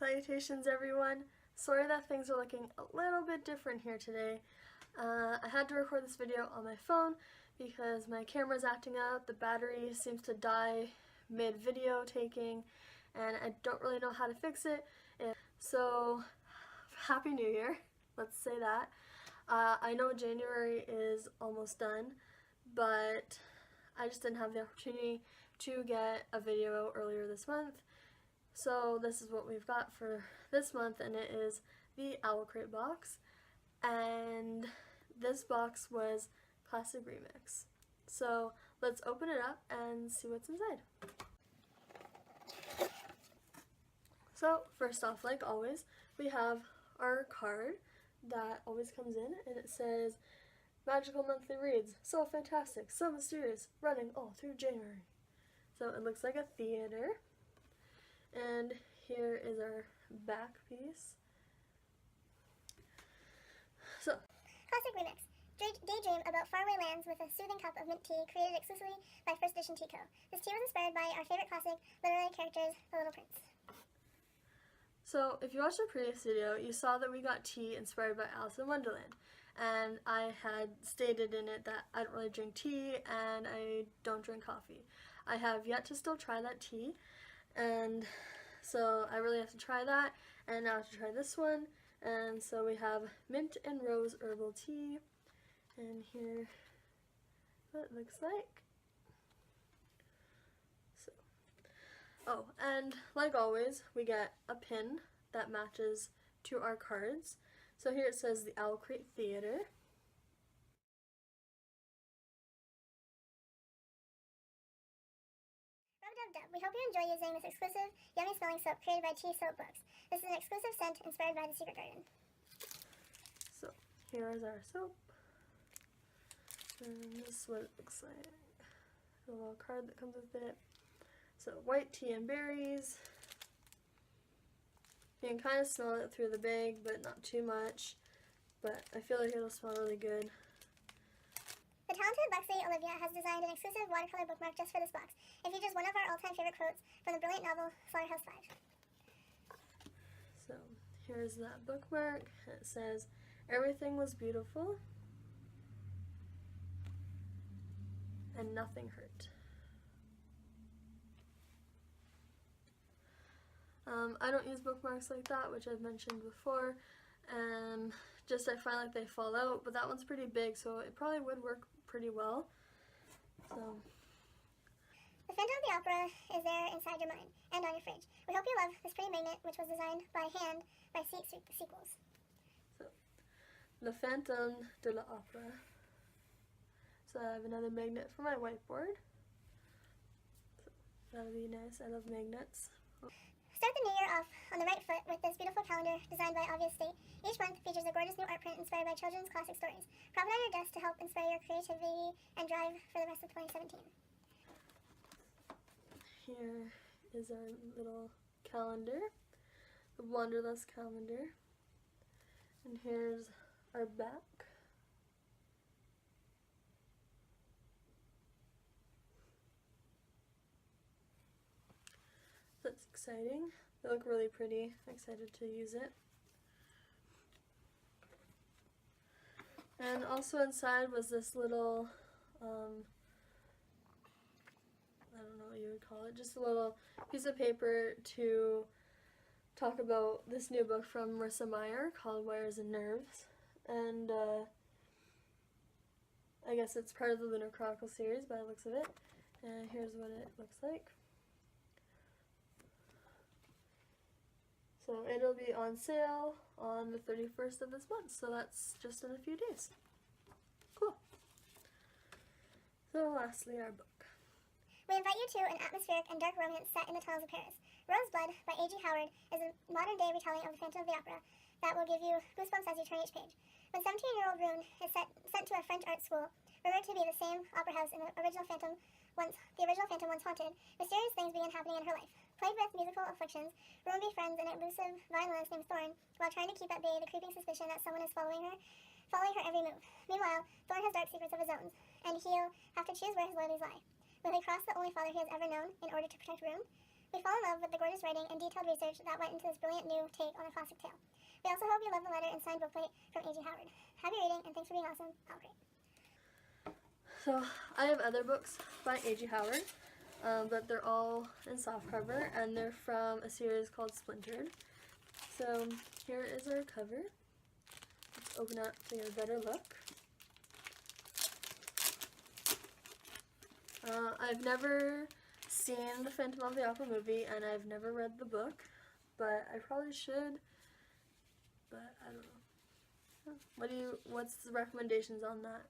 Salutations everyone! Sorry that things are looking a little bit different here today. I had to record this video on my phone because my camera's acting up, the battery seems to die mid-video taking, and I don't really know how to fix it. So, Happy New Year, let's say that. I know January is almost done, but I just didn't have the opportunity to get a video out earlier this month. So this is what we've got for this month, and it is the OwlCrate box. And this box was Classic Remix. So let's open it up and see what's inside. So first off, like always, we have our card that always comes in, and it says, "Magical monthly reads, so fantastic, so mysterious, running all through January." So it looks like a theater. And here is our back piece. So, Classic Remix. Daydream about faraway lands with a soothing cup of mint tea created exclusively by First Edition Tea Co. This tea was inspired by our favorite classic literary characters, The Little Prince. So if you watched the previous video, you saw that we got tea inspired by Alice in Wonderland. And I had stated in it that I don't really drink tea and I don't drink coffee. I have yet to still try that tea, and so I really have to try that, and now I have to try this one. And so we have mint and rose herbal tea, and here what it looks like. So, oh, and like always, we get a pin that matches to our cards. So here it says the OwlCrate Theater. We hope you enjoy using this exclusive, yummy smelling soap created by Tea Soap Books. This is an exclusive scent inspired by The Secret Garden. So here is our soap. And this is what it looks like. A little card that comes with it. So white tea and berries. You can kind of smell it through the bag, but not too much. But I feel like it'll smell really good. The talented Lexi Olivia has designed an exclusive watercolor bookmark just for this box. It features one of our all-time favorite quotes from the brilliant novel Slaughterhouse 5. So here's that bookmark. It says, "Everything was beautiful and nothing hurt." I don't use bookmarks like that, which I've mentioned before, and just I find like they fall out, but that one's pretty big, so it probably would work pretty well. So, the Phantom of the Opera is there inside your mind and on your fridge. We hope you love this pretty magnet, which was designed by hand by Sequels. So, the Phantom de la Opera. So I have another magnet for my whiteboard. So, that'll be nice. I love magnets. Start the new year off on the right foot with this beautiful calendar designed by Obvious State. Each month features a gorgeous new art print inspired by children's classic stories. Prop it on your desk to help inspire your creativity and drive for the rest of 2017. Here is our little calendar, the Wanderlust calendar. And here's our back. That's exciting. They look really pretty. I'm excited to use it. And also inside was this little, I don't know what you would call it, just a little piece of paper to talk about this new book from Marissa Meyer called Wires and Nerves. And I guess it's part of the Lunar Chronicle series by the looks of it. And here's what it looks like. So it'll be on sale on the 31st of this month, so that's just in a few days. Cool. So lastly, our book. We invite you to an atmospheric and dark romance set in the tunnels of Paris. Rose Blood by A.G. Howard is a modern-day retelling of the Phantom of the Opera that will give you goosebumps as you turn each page. When 17-year-old Rune is sent to a French art school, rumored to be the same opera house in the original Phantom once haunted, mysterious things begin happening in her life. Plagued with musical afflictions, Rune befriends an elusive violinist named Thorn while trying to keep at bay the creeping suspicion that someone is following her every move. Meanwhile, Thorn has dark secrets of his own, and he'll have to choose where his loyalties lie. Will he cross the only father he has ever known in order to protect Rune? We fall in love with the gorgeous writing and detailed research that went into this brilliant new take on a classic tale. We also hope you love the letter and signed bookplate from A.G. Howard. Happy reading, and thanks for being awesome, OwlCrate. So I have other books by A.G. Howard, but they're all in softcover, and they're from a series called Splintered. So here is our cover. Let's open up to get a better look. I've never seen the Phantom of the Opera movie, and I've never read the book, but I probably should, but I don't know. What's the recommendations on that?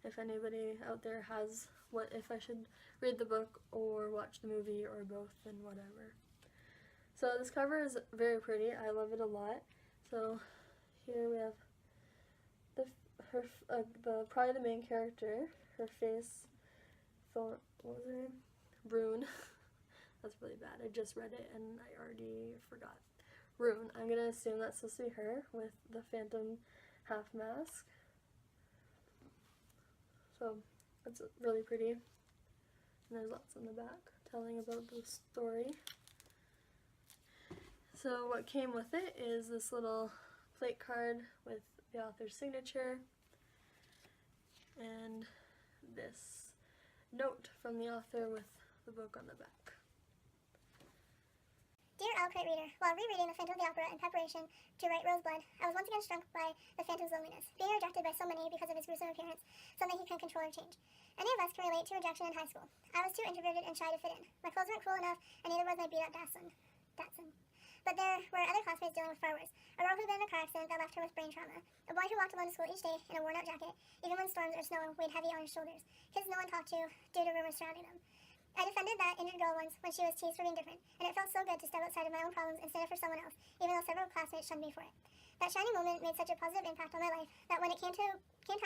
If anybody out there has if I should read the book or watch the movie or both, then whatever. So this cover is very pretty. I love it a lot. So here we have probably the main character. Her face, what was her name? Rune. That's really bad. I just read it and I already forgot. Rune. I'm gonna assume that's supposed to be her with the phantom half mask. So it's really pretty. And there's lots in the back telling about the story. So what came with it is this little plate card with the author's signature and this note from the author with the book on the back. Dear OwlCrate reader, while rereading The Phantom of the Opera in preparation to write Roseblood, I was once again struck by the Phantom's loneliness, being rejected by so many because of his gruesome appearance, something he can control or change. Any of us can relate to rejection in high school. I was too introverted and shy to fit in. My clothes weren't cool enough, and neither was my beat-up Datsun. But there were other classmates dealing with far worse. A girl who had been in a car accident that left her with brain trauma. A boy who walked alone to school each day in a worn-out jacket, even when storms or snow weighed heavy on his shoulders. Kids no one talked to due to rumors surrounding them. I defended that injured girl once when she was teased for being different, and it felt so good to step outside of my own problems and stand up for someone else, even though several classmates shunned me for it. That shining moment made such a positive impact on my life that when it came time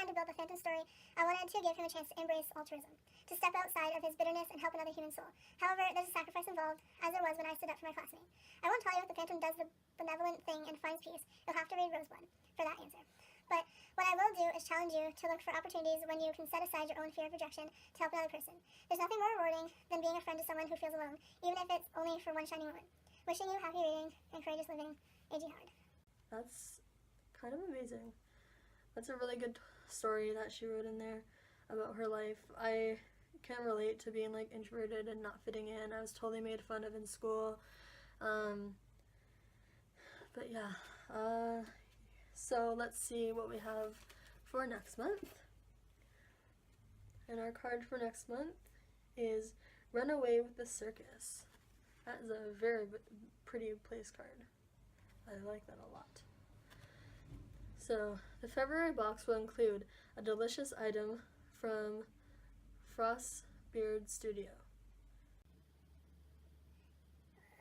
to build the Phantom story, I wanted to give him a chance to embrace altruism, to step outside of his bitterness and help another human soul. However, there's a sacrifice involved, as there was when I stood up for my classmate. I won't tell you if the Phantom does the benevolent thing and finds peace. You'll have to read Roseblood for that answer. But what I will do is challenge you to look for opportunities when you can set aside your own fear of rejection to help another person. There's nothing more rewarding than being a friend to someone who feels alone, even if it's only for one shining moment. Wishing you happy reading and courageous living, A.G. Howard. That's kind of amazing. That's a really good story that she wrote in there about her life. I can relate to being like introverted and not fitting in. I was totally made fun of in school. But yeah. So let's see what we have for next month. And our card for next month is Run Away with the Circus. That is a very pretty place card. I like that a lot. So the February box will include a delicious item from Frostbeard Studio.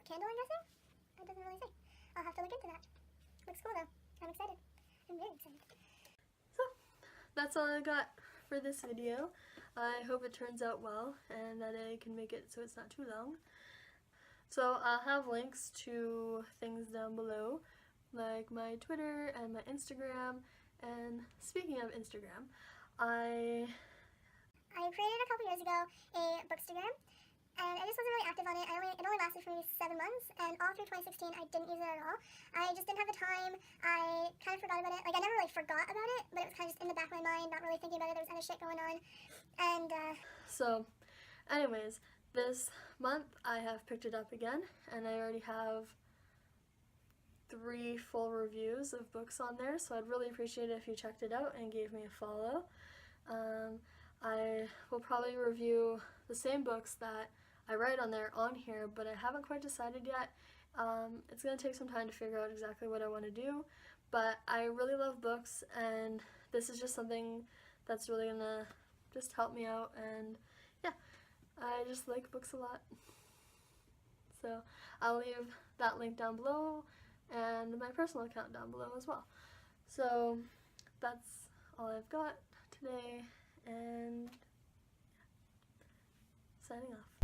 Candle, I'm guessing? That doesn't really say. I'll have to look into that. Looks cool though. I'm excited. I'm very excited. So that's all I got for this video. I hope it turns out well and that I can make it so it's not too long. So I'll have links to things down below, like my Twitter and my Instagram. And speaking of Instagram, I created a couple years ago a bookstagram, and I just wasn't really active on it. It only lasted for maybe 7 months, and all through 2016 I didn't use it at all. I just didn't have the time. I kind of forgot about it. Like, I never really forgot about it, but it was kind of just in the back of my mind, not really thinking about it. There was other shit going on. And so anyways, this month I have picked it up again, and I already have 3 full reviews of books on there, so I'd really appreciate it if you checked it out and gave me a follow. I will probably review the same books that I write on there on here, but I haven't quite decided yet. It's going to take some time to figure out exactly what I want to do, but I really love books, and this is just something that's really going to just help me out, and yeah, I just like books a lot. So I'll leave that link down below and my personal account down below as well. So that's all I've got today, and signing off.